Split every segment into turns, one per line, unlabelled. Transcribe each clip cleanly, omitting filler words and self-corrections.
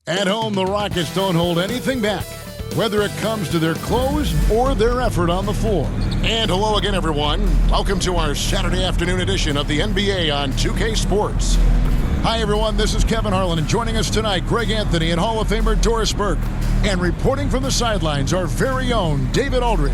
At home, the Rockets don't hold anything back, whether it comes to their clothes or their effort on the floor. And hello again, everyone. Welcome to our Saturday afternoon edition of the NBA on 2K Sports. Hi, everyone. This is Kevin Harlan, and joining us tonight, Greg Anthony and Hall of Famer Doris Burke. And reporting from the sidelines, our very own David Aldridge.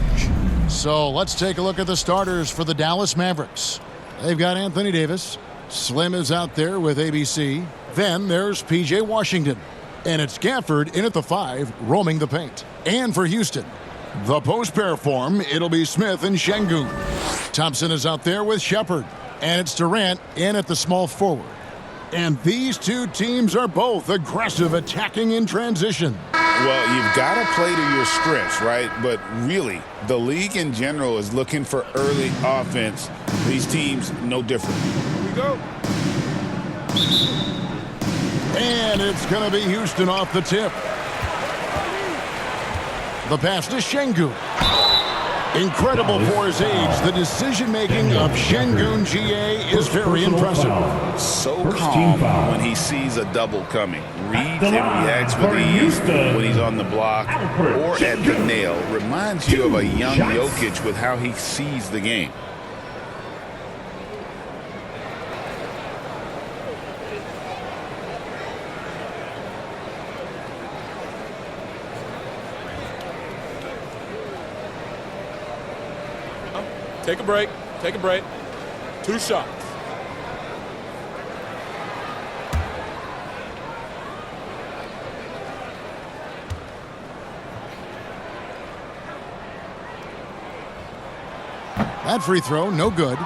So let's take a look at the starters for the Dallas Mavericks. They've got Anthony Davis. Slim is out there with ABC. Then there's P.J. Washington. And it's Gafford in at the 5, roaming the paint. And for Houston, the post pair form, it'll be Smith and Şengün. Thompson is out there with Shepard. And it's Durant in at the small forward. And these two teams are both aggressive, attacking in transition.
Well, you've got to play to your strengths, right? But really, the league in general is looking for early offense. These teams, no different. Here we go.
And it's going to be Houston off the tip. The pass to Şengün. Incredible for his age. The decision-making of Şengün GA is very impressive.
So calm when he sees a double coming. Reads and reacts with ease when he's on the block or at the nail. Reminds you of a young Jokic with how he sees the game.
Take a break. Take a break. 2 shots.
That free throw, no good.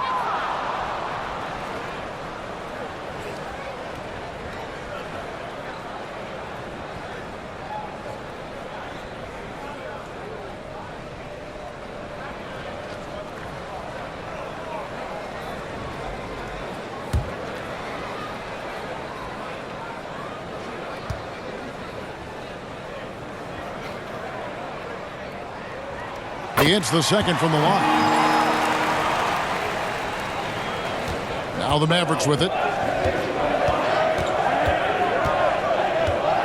He hits the second from the line. Now the Mavericks with it.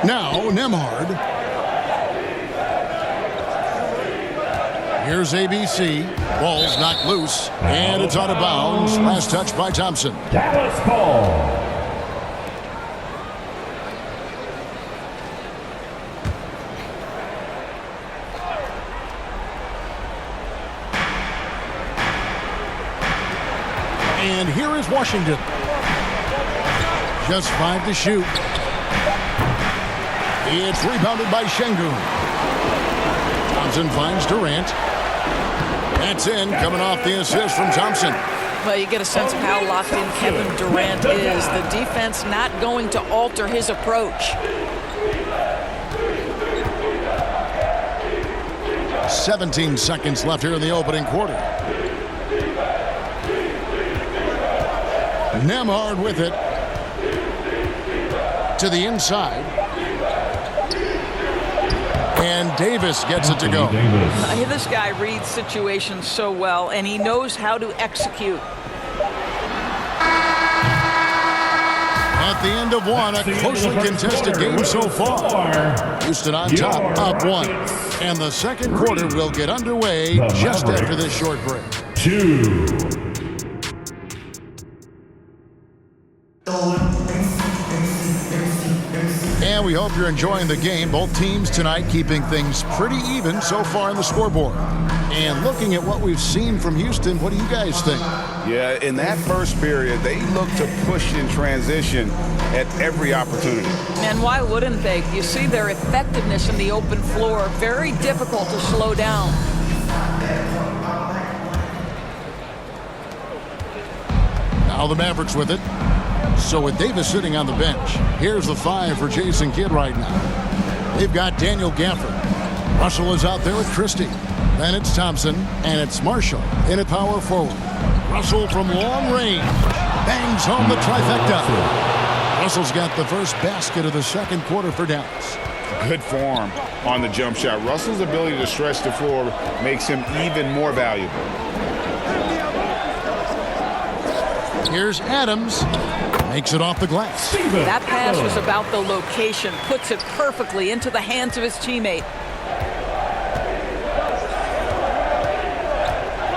Now Nembhard. Here's ABC. Ball's knocked loose, and it's out of bounds. Last touch by Thompson.
Dallas ball.
And here is Washington. Just 5 to shoot. It's rebounded by Şengün. Thompson finds Durant. That's in, coming off the assist from Thompson.
Well, you get a sense of how locked in Kevin Durant is. The defense not going to alter his approach.
17 seconds left here in the opening quarter. Nembhard with it to the inside, and Davis gets it to go.
This guy reads situations so well, and he knows how to execute.
At the end of one, a closely contested game so far. Houston on top, up 1, and the second quarter will get underway just after this short break.
2.
And we hope you're enjoying the game. Both teams tonight keeping things pretty even so far in the scoreboard. And looking at what we've seen from Houston, what do you guys think?
Yeah, in that first period, they looked to push in transition at every opportunity.
And why wouldn't they? You see their effectiveness in the open floor. Very difficult to slow down.
Now the Mavericks with it. So with Davis sitting on the bench, here's the 5 for Jason Kidd right now. They've got Daniel Gafford. Russell is out there with Christie. Then it's Thompson, and it's Marshall in at power forward. Russell from long range bangs home the trifecta. Russell's got the first basket of the second quarter for Dallas.
Good form on the jump shot. Russell's ability to stretch the floor makes him even more valuable.
Here's Adams. Makes it off the glass.
That pass was about the location. Puts it perfectly into the hands of his teammate.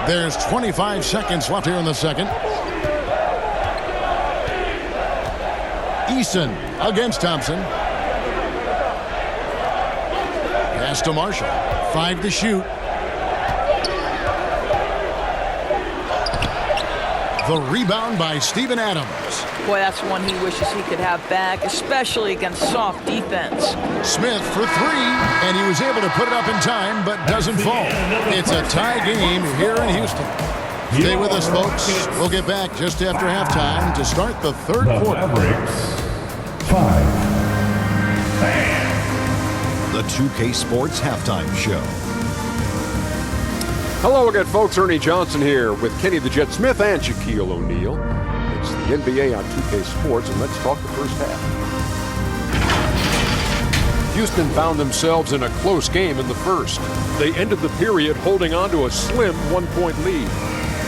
There's 25 seconds left here in the second. Eason against Thompson. Pass to Marshall. 5 to shoot. The rebound by Steven Adams.
Boy, that's one he wishes he could have back, especially against soft defense.
Smith for 3, and he was able to put it up in time, but doesn't fall. It's a tie game here in Houston. Stay with us, folks. We'll get back just after halftime to start the third quarter.
Mavericks 5.
The 2K Sports Halftime Show.
Hello again, folks. Ernie Johnson here with Kenny the Jet Smith and Shaquille O'Neal. It's the NBA on 2K Sports, and let's talk the first half. Houston found themselves in a close game in the first. They ended the period holding on to a slim 1-point lead.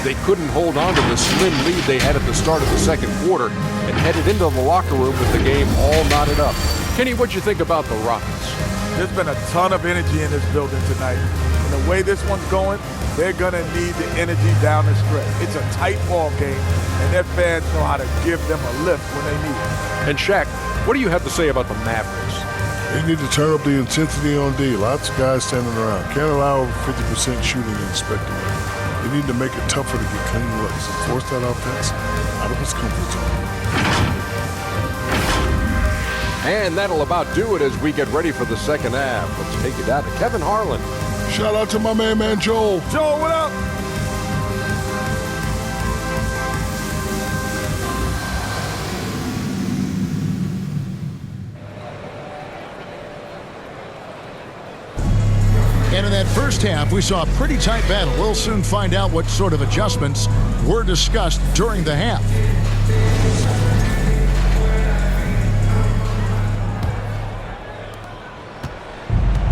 They couldn't hold on to the slim lead they had at the start of the second quarter and headed into the locker room with the game all knotted up. Kenny, what'd you think about the Rockets?
There's been a ton of energy in this building tonight. And the way this one's going, they're going to need the energy down the stretch. It's a tight ball game, and their fans know how to give them a lift when they need it.
And Shaq, what do you have to say about the Mavericks?
They need to turn up the intensity on D. Lots of guys standing around. Can't allow over 50% shooting and expecting it. They need to make it tougher to get clean looks and force that offense out of its comfort zone.
And that'll about do it as we get ready for the second half. Let's take it down to Kevin Harlan.
Shout out to my man Joel.
Joel, what up?
And in that first half, we saw a pretty tight battle. We'll soon find out what sort of adjustments were discussed during the half.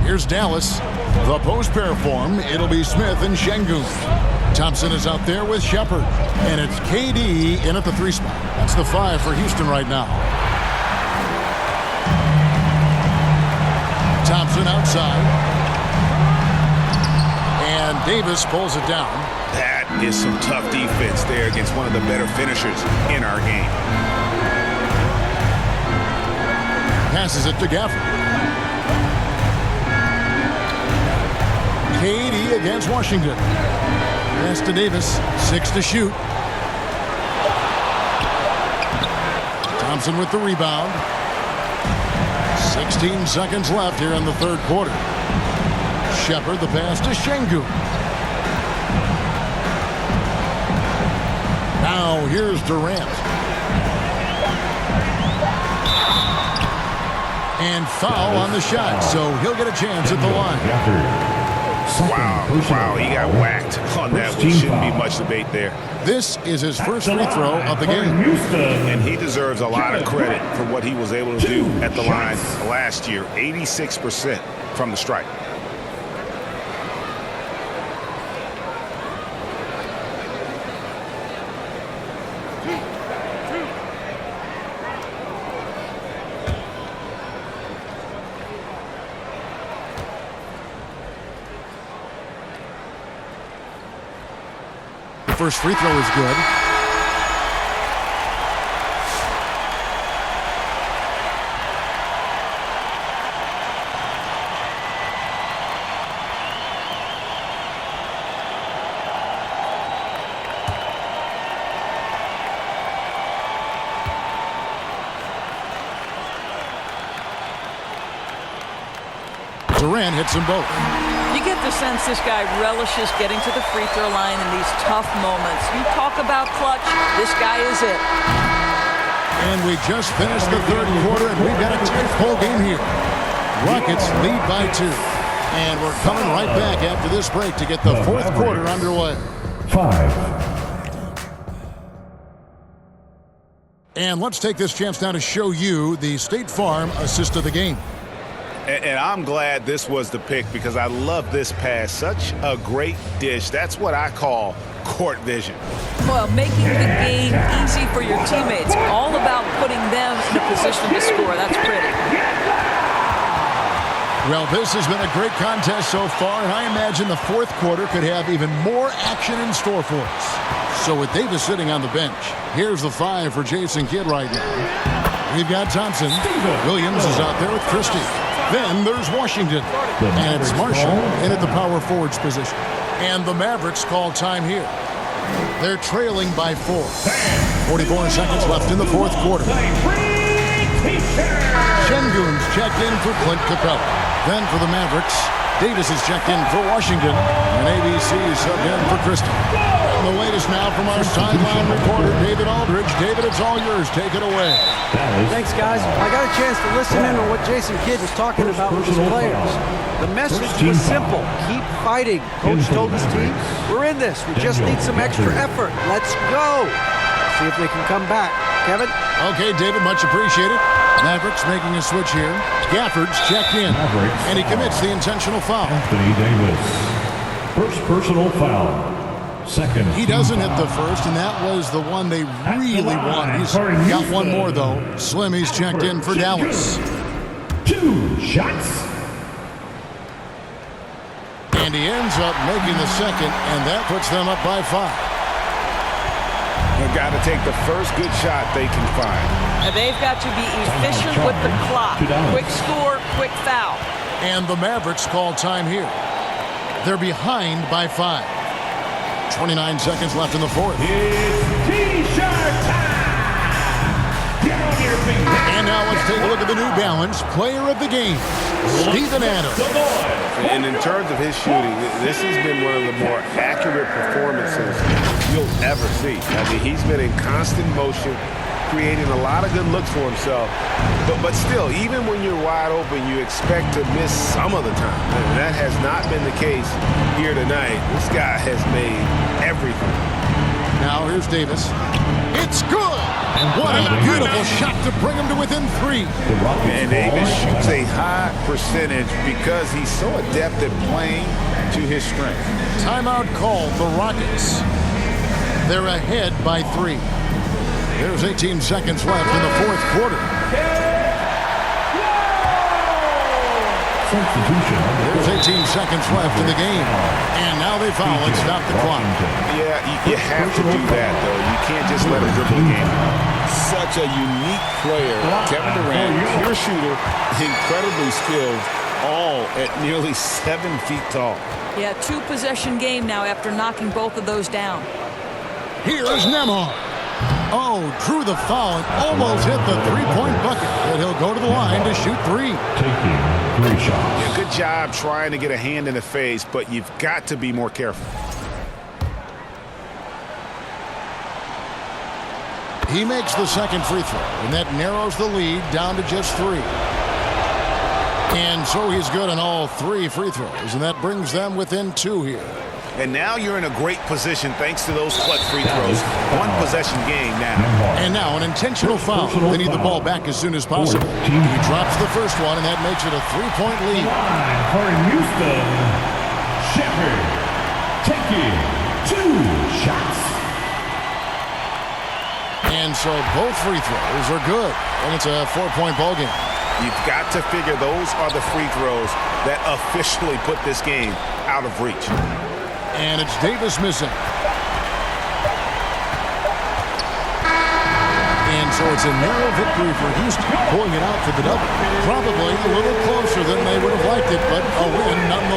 Here's Dallas. The post pair form. It'll be Smith and Şengün. Thompson is out there with Shepard. And it's KD in at the 3 spot. That's the 5 for Houston right now. Thompson outside. And Davis pulls it down.
That is some tough defense there against one of the better finishers in our game.
Passes it to Gafford. KD against Washington. Pass to Davis. 6 to shoot. Thompson with the rebound. 16 seconds left here in the third quarter. Shepard the pass to Şengün. Now here's Durant. And foul on the shot, so he'll get a chance at the line.
Wow, he got whacked on that one. Shouldn't be much debate there.
This is his first free throw of the game.
And he deserves a lot of credit for what he was able to do at the line last year. 86% from the stripe.
First free throw is good. Durant hits them both.
You get the sense this guy relishes getting to the free throw line in these tough moments. You talk about clutch, this guy is it.
And we just finished the third quarter, and we've got a tight ball game here. Rockets lead by 2. And we're coming right back after this break to get the fourth quarter underway.
5.
And let's take this chance now to show you the State Farm assist of the game.
And I'm glad this was the pick because I love this pass. Such a great dish. That's what I call court vision.
Well, making the game easy for your teammates. All about putting them in a position to score. That's pretty.
Well, this has been a great contest so far, and I imagine the fourth quarter could have even more action in store for us. So with Davis sitting on the bench, here's the 5 for Jason Kidd right now. We've got Thompson. Williams is out there with Christie. Then there's Washington. And it's Marshall in at the power forwards position. And the Mavericks call time here. They're trailing by 4. 44 seconds left in the fourth quarter. Şengün's checked in for Clint Capella. Then for the Mavericks, Davis is checked in for Washington. And ABC is subbed in for Christie. And the latest now from our sideline reporter, David Aldridge. David, it's all yours. Take it away.
Thanks, guys. I got a chance to listen in on what Jason Kidd was talking about with his players. The message was simple. Keep fighting. Coach told his team, we're in this. We just need some extra effort. Let's go. See if they can come back. Kevin?
Okay, David, much appreciated. Mavericks making a switch here. Gafford's checked in, and he commits the intentional foul.
Anthony Davis. First personal foul. Second.
He doesn't hit the first, and that was the one they really wanted. He's got one more, though. Slim, he's checked in for Dallas.
2 shots.
And he ends up making the second, and that puts them up by 5.
They've got to take the first good shot they can find.
And they've got to be efficient with the clock. Quick score, quick foul.
And the Mavericks call time here. They're behind by 5. 29 seconds left in the fourth.
It's T-shirt time. Get on your feet.
And now let's take a look at the New Balance player of the game, Steven Adams.
And in terms of his shooting, this has been one of the more accurate performances you'll ever see. I mean, he's been in constant motion, creating a lot of good looks for himself. But still, even when you're wide open, you expect to miss some of the time. And that has not been the case here tonight. This guy has made everything.
Now here's Davis. It's good! What a beautiful shot to bring him to within 3.
And Davis shoots a high percentage because he's so adept at playing to his strength.
Timeout called the Rockets. They're ahead by 3. There's 18 seconds left in the fourth quarter.
Substitution.
There's 18 seconds left in the game. And now they foul and stop the clock.
Yeah, you have to do that, though. You can't just let him dribble the game. Such a unique player. Kevin Durant, pure shooter, incredibly skilled, all at nearly 7 feet tall.
Yeah, 2-possession game now after knocking both of those down.
Here's Nembhard. Oh, drew the foul and almost hit the 3-point bucket. But he'll go to the line to shoot 3.
Taking 3 shots.
Yeah, good job trying to get a hand in the face, but you've got to be more careful.
He makes the second free throw, and that narrows the lead down to just 3. And so he's good on all 3 free throws, and that brings them within 2 here.
And now you're in a great position thanks to those clutch free throws. 1-possession game now.
And now an intentional foul. They need the ball back as soon as possible. He drops the first one, and that makes it a 3-point lead.
For Houston, Shepard taking 2 shots.
And so both free throws are good, and it's a 4-point ball game.
You've got to figure those are the free throws that officially put this game out of reach.
And it's Davis missing. And so it's a narrow victory for Houston, pulling it out for the double. Probably a little closer than they would have liked it, but a win nonetheless.